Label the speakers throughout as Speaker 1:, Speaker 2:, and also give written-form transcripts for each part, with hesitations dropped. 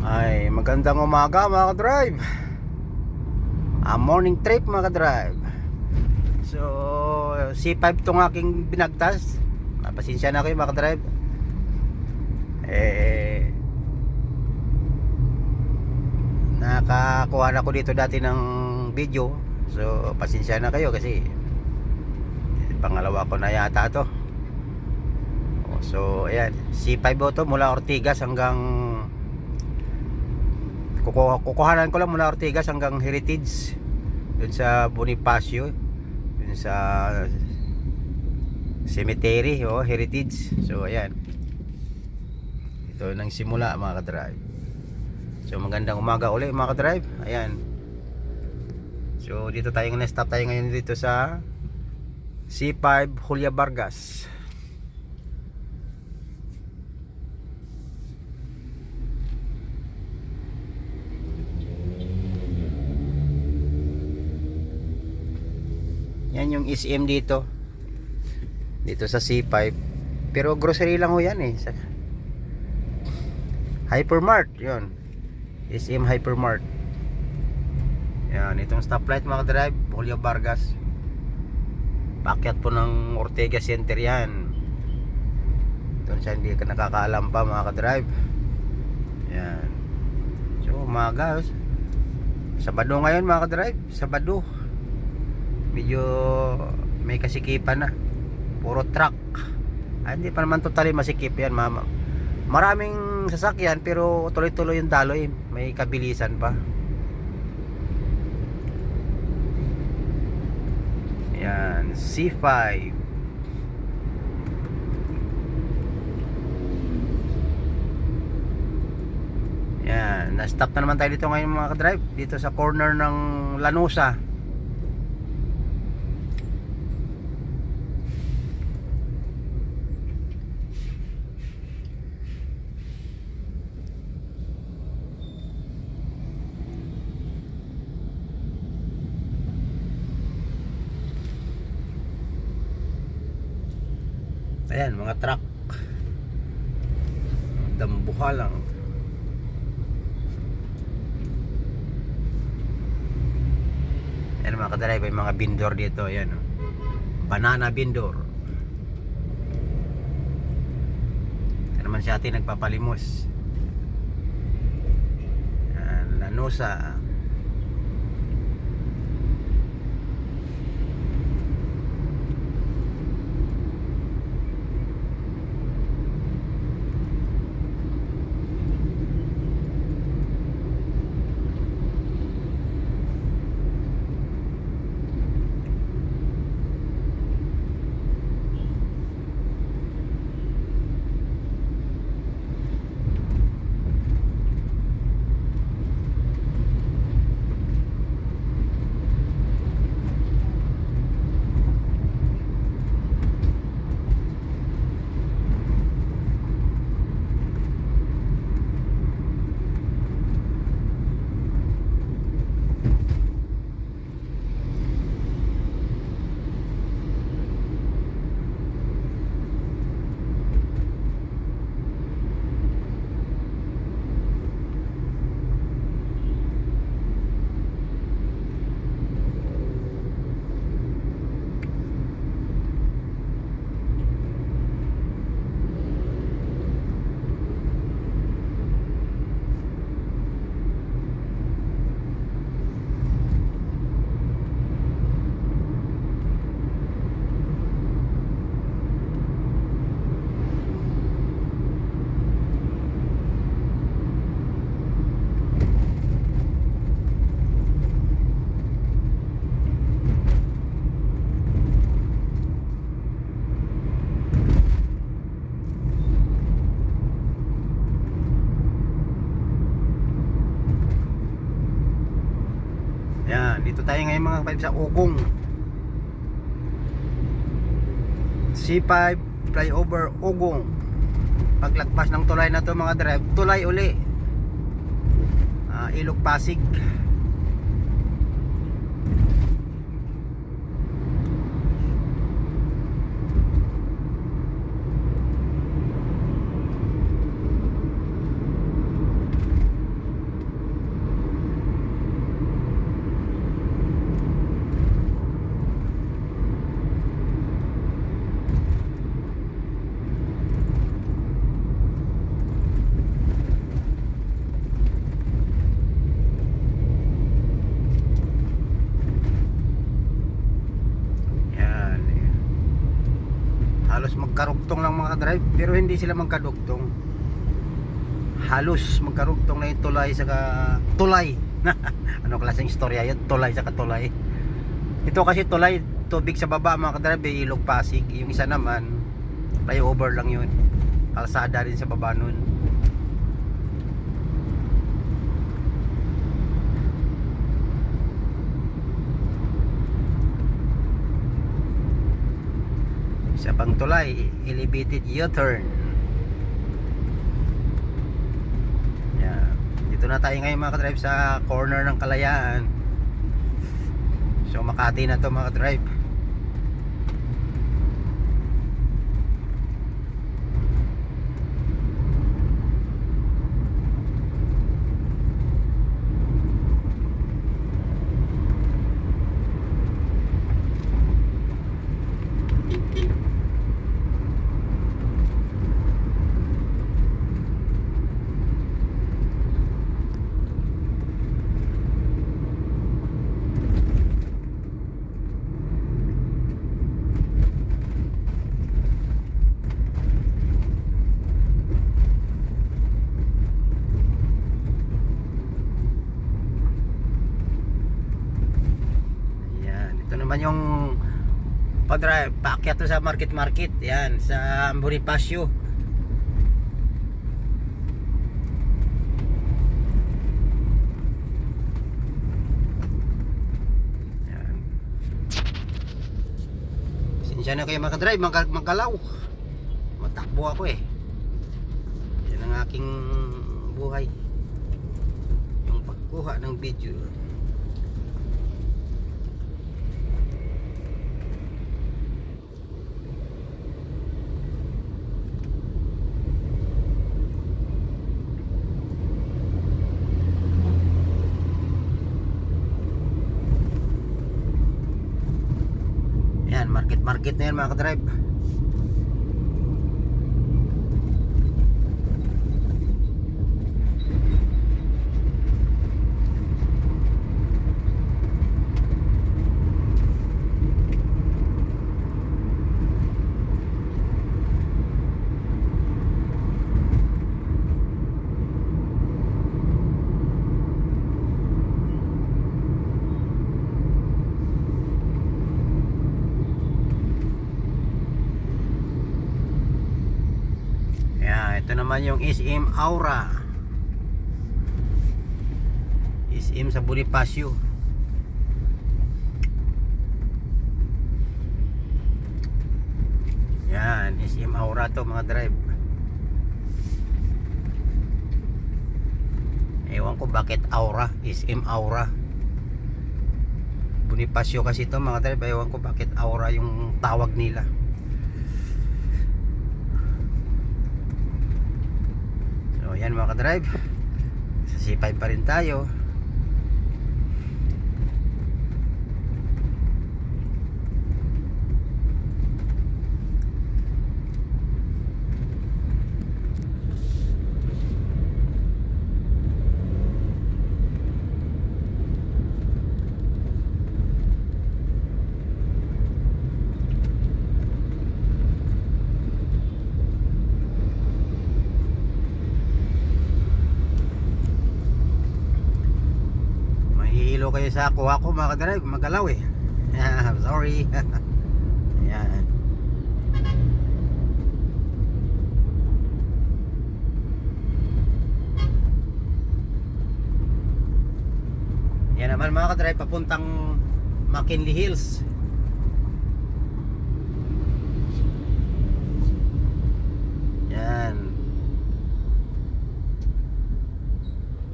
Speaker 1: Ay, magandang umaga mga ka-drive. Morning trip mga ka-drive. So, C5 tong aking binagtas. Napasensya na kayo mga ka-drive. Nakakuha na ko dito dati ng video. So, pasensya na kayo kasi pangalawa ko na yata to. So, ayan, C5 to mula Ortigas hanggang kukuhanan ko lang mula Ortigas hanggang Heritage, dun sa Bonifacio, dun sa cemetery, Heritage. So ayan, ito nang simula mga ka-drive. So magandang umaga ulit mga ka-drive. Ayan, so dito tayo ngayon, stop tayo ngayon dito sa C5 Julia Vargas. Yan yung SM dito sa C5, pero grocery lang ho yan sa Hypermart. Yun, SM Hypermart. Yan, itong stoplight mga drive, Julio Vargas. Paakyat po ng Ortega Center yan. Doon sa hindi ka nakakaalam pa mga ka-drive. Yan. So umaga, Sabado ngayon mga ka-drive, Sabado. Medyo may kasikipan na. Puro truck. Hindi pa naman totally masikip yan, mama. Maraming sasakyan pero tuloy-tuloy yung daloy. May kabilisan pa. Yan, C5. Yan, na-stop na naman tayo dito ngayon mga ka-drive. Dito sa corner ng Lanusa. Ayan, mga truck. Dambuha lang. Ayan mga ka-drive, may mga bindor dito. Ayan, banana bindor. Ayan naman siya atin nagpapalimos. Ayan, Lanusa. Yan, dito tayo ngayon mga kapatid sa Ugong. C5 flyover Ugong. Paglagpas ng tulay na to mga drive, tulay uli. Ilog Pasig. magkarugtong lang mga drive, pero hindi sila magkadugtong. Halos magkarugtong na yung tulay saka tulay. Ano klaseng istorya yun? Tulay saka tulay. Ito kasi tulay, tubig sa baba mga drive, ilog Pasig. Yung isa naman flyover lang yun, kalsada rin sa baba nun. Isa pang tulay, elevated U-turn. Yan. Dito na tayo ngayon mga ka-drive sa corner ng Kalayaan. So Makati na to mga ka-drive. Ito naman yung paakyat to sa market. Yan, sa Bonifacio. Yan. Pasensya na kayo mga ka-drive, magalaw. Matakbo ako eh. Yan ang aking buhay. Yung pagkuha ng video. Market na yan mga ka-drive. Ito naman yung SM Aura, SM sa Bonifacio. Yan, SM Aura to mga drive. Ewan ko bakit Aura, SM Aura. Bonifacio kasi to mga drive. Ewan ko bakit Aura yung tawag nila. Yan mga ka-drive, sa C5 pa rin tayo. Kayo sa kuha ko mga ka-drive, magalaw eh. Sorry. Yan. Yan naman mga ka-drive, papuntang McKinley Hills. Yan.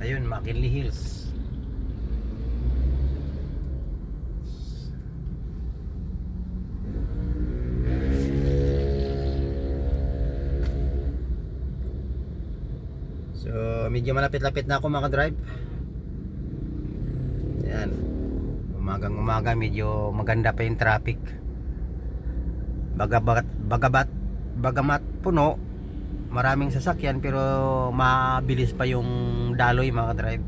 Speaker 1: Ayun, McKinley Hills. So medyo malapit-lapit na ako mga drive. Yan. Umagang-umaga medyo maganda pa yung traffic. Bagamat puno, maraming sasakyan pero mabilis pa yung daloy mga drive.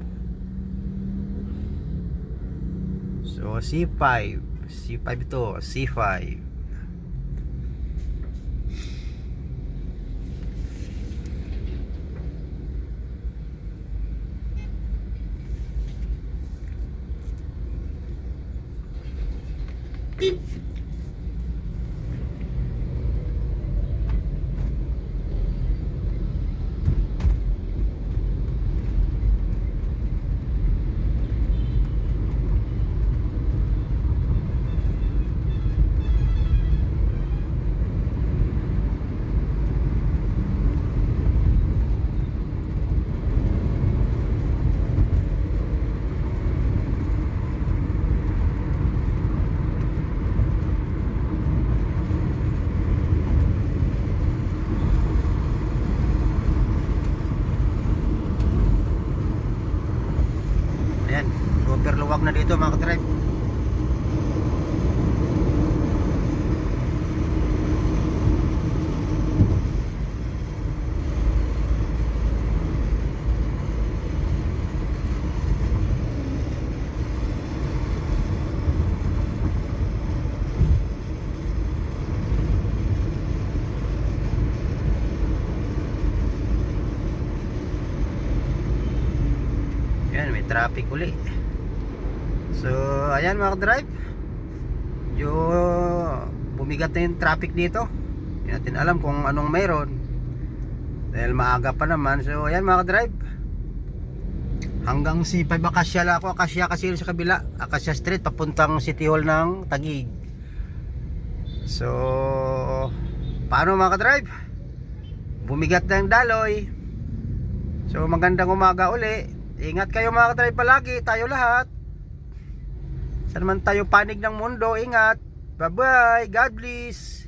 Speaker 1: So C5 ito, C5. Ayan, super luwag na dito mga ka-drive. Ayan, may traffic uli. So, ayan mga ka-drive, bumigat na yung traffic dito. Hindi natin alam kung anong mayroon dahil maaga pa naman. So, ayan mga ka-drive, hanggang C5 Acacia lang ako. Acacia kasi sa kabila, Acacia Street papuntang City Hall ng Taguig. So, paano mga ka-drive? Bumigat na yung daloy. So, magandang umaga uli. Ingat kayo mga ka-drive palagi, tayo lahat. Saan man tayo panig ng mundo, ingat. Bye bye, God bless.